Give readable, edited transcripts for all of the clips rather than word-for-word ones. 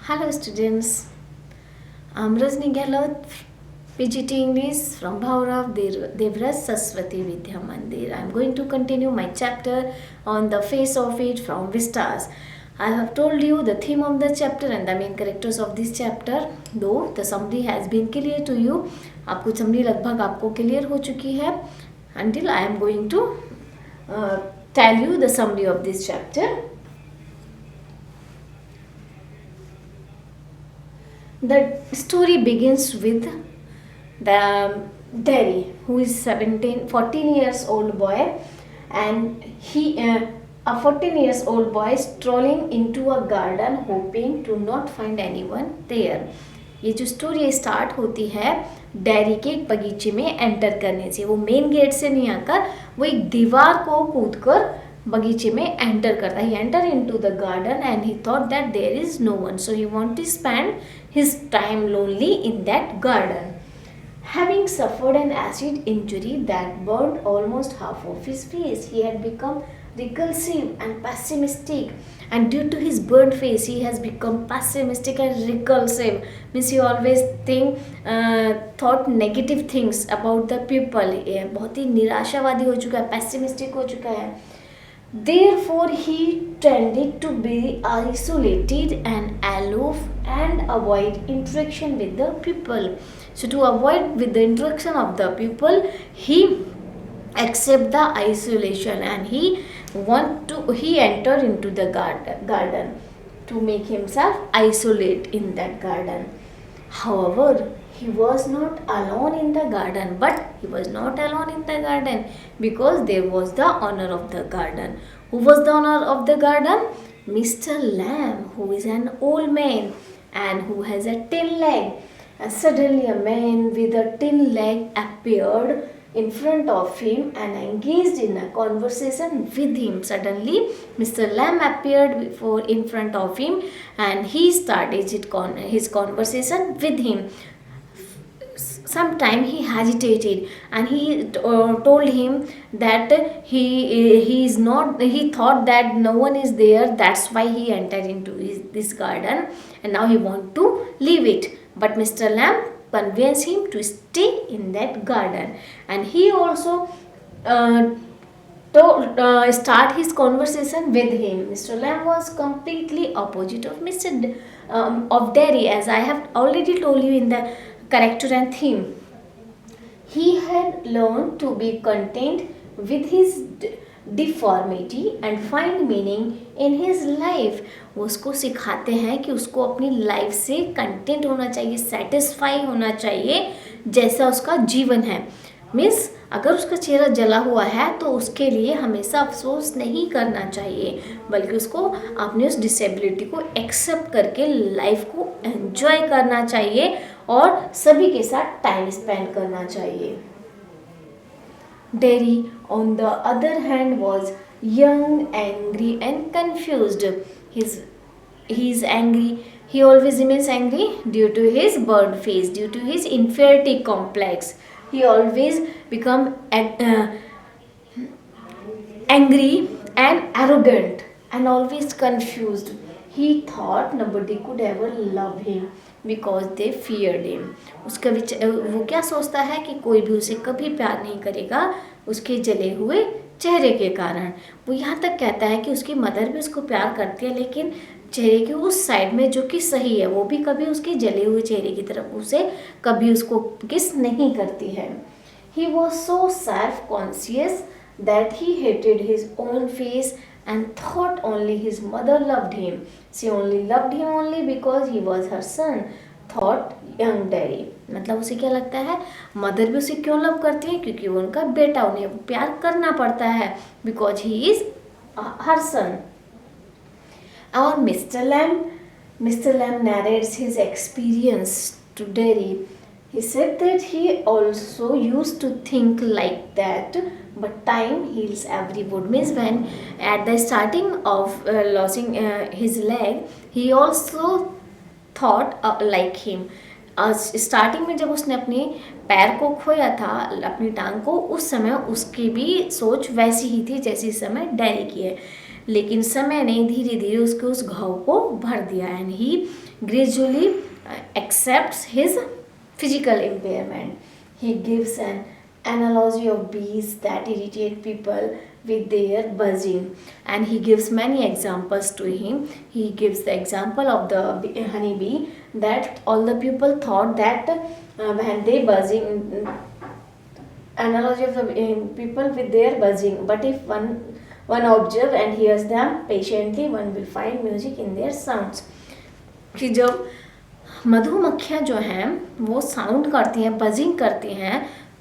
Hello students, I'm Rajni Gehlot, PGT English from Bhaurav Devraj Saraswati Vidya Mandir. I'm going to continue my chapter on the face of it from Vistas. I have told you the theme of the chapter and the main characters of this chapter. Though the summary has been clear to you, आपको summary लगभग आपको clear हो चुकी है. Until I am going to tell you the summary of this chapter. The story begins with the Derry, who is 14 years old boy, and a 14 years old boy strolling into a garden hoping to not find anyone there. ये जो story start होती है dairy के एक बगीचे में enter करने से. वो मेन गेट से नहीं आकर वो एक दीवार को कूद कर बगीचे में एंटर करता है. He enter into the garden and he thought that there is no one, so he want to spend his time lonely in that garden. Having suffered an acid injury that burned almost half of his face, he had become repulsive and pessimistic. And due to his burnt face, he has become pessimistic and repulsive. Means he always thought negative things about the people. बहुत ही निराशावादी हो चुका है, pessimistic हो चुका है. Therefore, he tended to be isolated and aloof and avoid interaction with the people. So, to avoid with the interaction of the people, he accept the isolation and he enter into the garden to make himself isolate in that garden. However, he was not alone in the garden, but he was not alone in the garden because there was the owner of the garden. Who was the owner of the garden? Mr. Lamb, who is an old man and who has a tin leg. And suddenly a man with a tin leg appeared in front of him and engaged in a conversation with him. Suddenly, Mr. Lamb appeared in front of him and he started his conversation with him. Sometime he hesitated and he told him that he thought that no one is there, that's why he entered into this garden and now he want to leave it. But Mr. Lamb convinced him to stay in that garden, and he also start his conversation with him. Mr. Lamb was completely opposite of of Derry, as I have already told you in the character and theme. He had learned to be content with his deformity and find meaning in his life. वो उसको सिखाते हैं कि उसको अपनी life से content होना चाहिए, सेटिस्फाई होना चाहिए जैसा उसका जीवन है. मीन्स अगर उसका चेहरा जला हुआ है तो उसके लिए हमेशा अफसोस नहीं करना चाहिए, बल्कि उसको अपनी उस डिसेबिलिटी को एक्सेप्ट करके लाइफ को एंजॉय करना चाहिए और सभी के साथ टाइम स्पेंड करना चाहिए. Derry, on the other hand, was young, angry, and confused. He is angry. He always remains angry due to his burnt face, due to his inferiority complex. He always become angry and arrogant and always confused. He thought nobody could ever love him because they feared him. उसका वो क्या सोचता है कि कोई भी उसे कभी प्यार नहीं करेगा उसके जले हुए चेहरे के कारण. वो यहाँ तक कहता है कि उसकी मदर भी उसको प्यार करती है, लेकिन चेहरे के उस साइड में जो कि सही है वो भी कभी उसके जले हुए चेहरे की तरफ उसे कभी उसको किस नहीं करती है. He was so self-conscious that he hated his own face and thought only his mother loved him. She only loved him only because he was her son, thought young Derry. मतलब उसे क्या लगता है, मदर भी उसे क्यों love करती है, क्योंकि वो उनका बेटा, उन्हें प्यार करना पड़ता है, because he is her son. और Mr. Lamb narrates his experience to Derry. He said that he also used to think like that, but time heals every wound. Means when at the starting of losing his leg, he also thought like him. Starting में जब उसने अपने पैर को खोया था, अपनी टांग को, उस समय उसकी भी सोच वैसी ही थी जैसी इस समय डेरी की है. लेकिन समय ने धीरे धीरे उसके उस घाव को भर दिया, and he gradually accepts his physical impairment. He gives an analogy of bees that irritate people with their buzzing, and he gives many examples to him. He gives the example of the honeybee, that all the people thought that when they buzzing, analogy of the people with their buzzing, but if one observe and hears them patiently, one will find music in their sounds. कि जब मधुमक्खियाँ जो हैं वो sound करती हैं, buzzing करती हैं,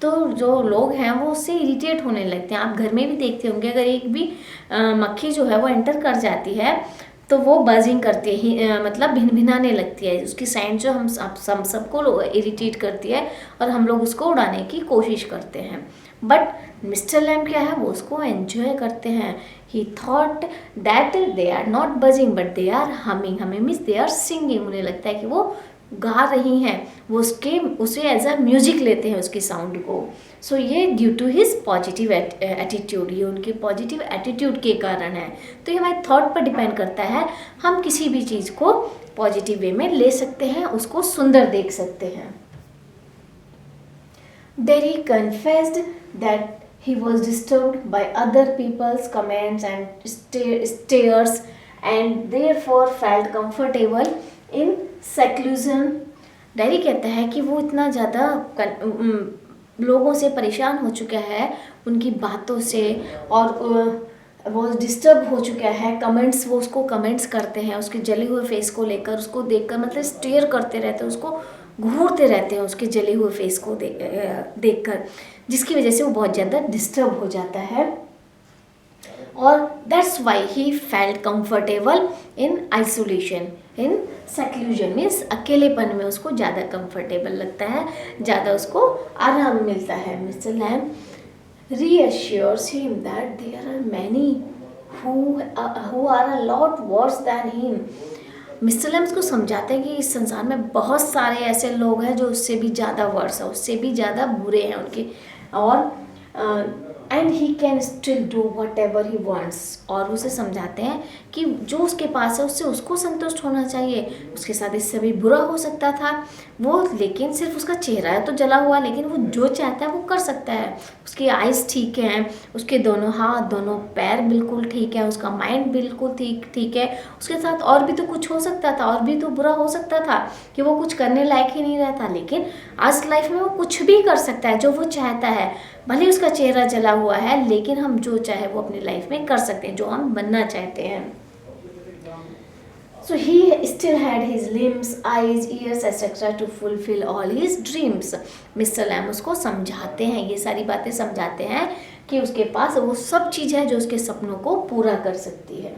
तो जो लोग हैं वो उससे इरिटेट होने लगते हैं। आप घर में भी देखते होंगे, अगर एक भी मक्खी जो है वो एंटर कर जाती है तो वो बजिंग करती है, मतलब भिनभिनाने लगती है। उसकी साउंड जो हम सबको इरिटेट करती है और हम लोग उसको उड़ाने की कोशिश करते हैं। बट मिस्टर लैम क्या है, वो उसको एंजॉय करते हैं। He thought that they are not buzzing but they are humming. Humming means they are singing. उन्हें लगता है कि वो गा रही हैं, वो उसे एज अ म्यूजिक लेते हैं उसकी साउंड को। सो ये due to his positive attitude, ये उनके पॉजिटिव एटीट्यूड के कारण है। तो ये हमारे थॉट पर डिपेंड करता है, हम किसी भी चीज़ को पॉजिटिव वे में ले सकते हैं, उसको सुंदर देख सकते हैं। Derry confessed that he was disturbed by other people's comments and stares, and therefore felt comfortable in seclusion. Derry कहता है कि वो इतना ज़्यादा लोगों से परेशान हो चुका है उनकी बातों से, और वो डिस्टर्ब हो चुका है। कमेंट्स, वो उसको कमेंट्स करते हैं उसके जले हुए फेस को लेकर, उसको देखकर, मतलब स्टेयर करते रहते हैं, उसको घूरते रहते हैं उसके जले हुए फेस को देखकर, जिसकी वजह से वो बहुत ज़्यादा डिस्टर्ब हो जाता है। और that's why he felt comfortable in isolation, in seclusion means अकेलेपन में उसको ज़्यादा कंफर्टेबल लगता है, ज़्यादा उसको आराम मिलता है। Mister Lam reassures him that there are many who are a lot worse than him. Mister Lams को समझाते हैं कि इस संसार में बहुत सारे ऐसे लोग हैं जो उससे भी ज़्यादा वर्स है, उससे भी ज़्यादा बुरे हैं उनके, और and he can still do what ever he wants. और उसे समझाते हैं कि जो उसके पास है उससे उसको संतुष्ट होना चाहिए। उसके साथ इससे भी बुरा हो सकता था वो, लेकिन सिर्फ उसका चेहरा है तो जला हुआ, लेकिन वो जो चाहता है वो कर सकता है। उसकी आइज़ ठीक हैं, उसके दोनों हाथ, दोनों पैर बिल्कुल ठीक है, उसका माइंड बिल्कुल ठीक है। उसके साथ और भी तो कुछ हो सकता था, और भी तो बुरा हो सकता था कि वो कुछ करने लायक ही नहीं रहता, लेकिन आज लाइफ में वो कुछ भी कर सकता है जो वो चाहता है। भले उसका चेहरा जला हुआ है, लेकिन हम जो चाहे वो अपनी लाइफ में कर सकते हैं, जो हम बनना चाहते हैं। So he still had his limbs, eyes, ears, etc. to fulfill all his dreams. Mister Lam उसको समझाते हैं, ये सारी बातें समझाते हैं कि उसके पास वो सब चीज़ है जो उसके सपनों को पूरा कर सकती है।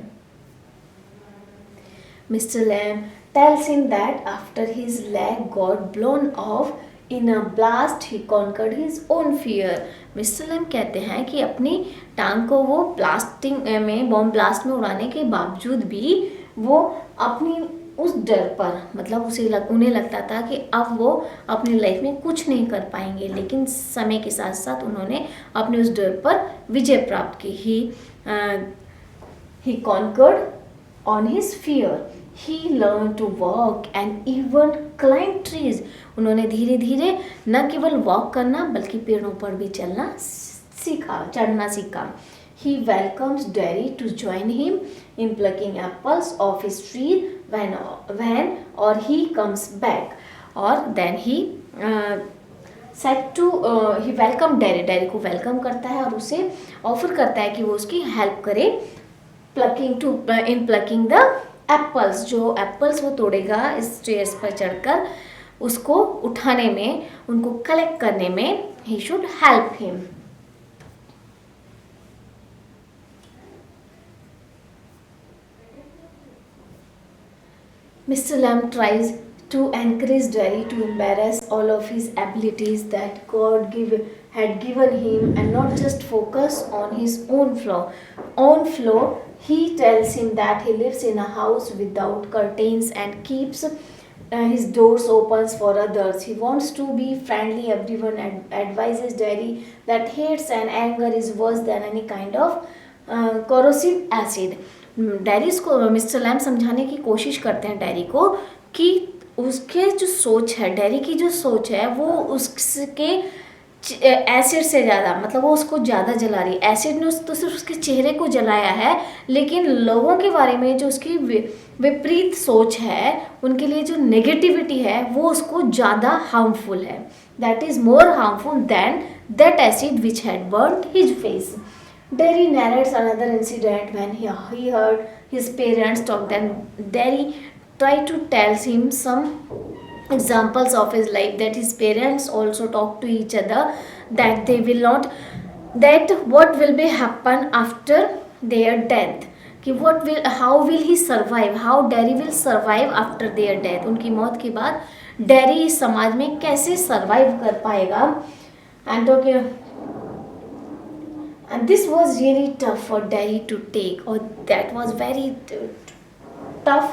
Mr. Lamb tells him that after his leg got blown off in a blast, he conquered his own fear. Mister Lam कहते हैं कि अपनी टांग को वो ब्लास्टिंग में, बॉम्ब ब्लास्ट में उड़ाने के बावजूद भी वो अपनी उस डर पर, मतलब उन्हें लगता था कि अब वो अपनी लाइफ में कुछ नहीं कर पाएंगे, लेकिन समय के साथ साथ उन्होंने अपने उस डर पर विजय प्राप्त की। He conquered on his fear, he learn to walk and even climb trees. उन्होंने धीरे धीरे न केवल वॉक करना बल्कि पेड़ों पर भी चढ़ना सीखा। He welcomes Derry to join him in plucking apples off his tree when or he comes back. Or then he he welcomed Derry. Derry को welcome करता है और उसे ऑफर करता है कि वो उसकी हेल्प करे in plucking the apples. जो एप्पल्स वो तोड़ेगा इस स्टेयर्स पर चढ़कर, उसको उठाने में, उनको कलेक्ट करने में he should help him. Mr. Lamb tries to encourage Derry to embrace all of his abilities that God had given him and not just focus on his own flaw. He tells him that he lives in a house without curtains and keeps his doors open for others. He wants to be friendly. Everyone advises Derry that hates and anger is worse than any kind of corrosive acid. Dairy को Mr Lam समझाने की कोशिश करते हैं dairy को कि उसके जो सोच है, डैरी की जो सोच है वो उसके एसिड से ज़्यादा, मतलब वो उसको ज़्यादा जला रही है। एसिड ने तो सिर्फ उसके चेहरे को जलाया है, लेकिन लोगों के बारे में जो उसकी विपरीत सोच है, उनके लिए जो नेगेटिविटी है वो उसको ज़्यादा हार्मफुल है। That is more harmful than that acid which had burned his face. Derry narrates another incident when he heard his parents talk. Then Derry tried to tell him some examples of his life, that his parents also talk to each other, that they will not, that what will be happen after their death, कि what will, how will he survive, how Derry will survive after their death. उनकी मौत के बाद Derry इस समाज में कैसे survive कर पाएगा. And okay, and this was really tough for Derry to take, or that was very tough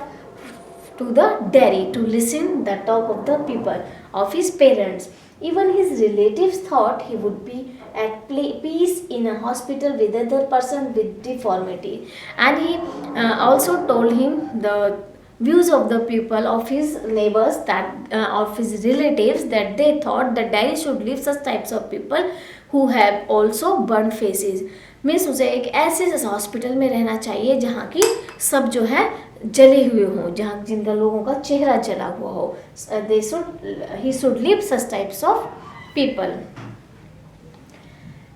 to the Derry to listen the talk of the people, of his parents. Even his relatives thought he would be at peace in a hospital with other person with deformity, and he also told him the views of the people, of his neighbors, that of his relatives, that they thought that Derry should leave such types of people who have also burnt faces. Means उसे एक ऐसे hospital में रहना चाहिए जहाँ की सब जो है जले हुए हों, जहाँ जिनका लोगों का चेहरा जला हुआ हो. He should leave such types of people.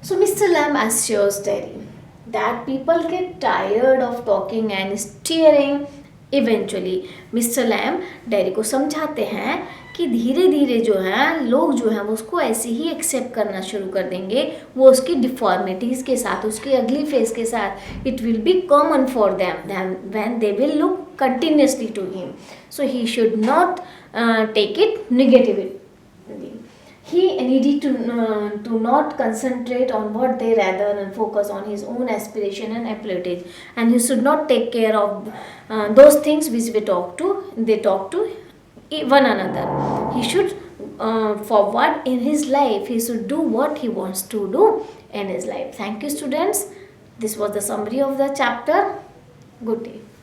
So Mr. Lamb assures Derry that people get tired of talking and staring eventually. Mr. Lamb Derry को समझाते हैं कि धीरे धीरे जो है लोग जो हैं वो उसको ऐसे ही एक्सेप्ट करना शुरू कर देंगे, वो उसकी डिफॉर्मिटीज़ के साथ, उसकी अगली फेस के साथ. It will be common for them when they will look continuously to him. So he should not take it negatively. He needed to not concentrate on what they rather and focus on his own aspiration and abilities, and he should not take care of those things which they talk to one another. He should forward in his life. He should do what he wants to do in his life. Thank you, students. This was the summary of the chapter. Good day.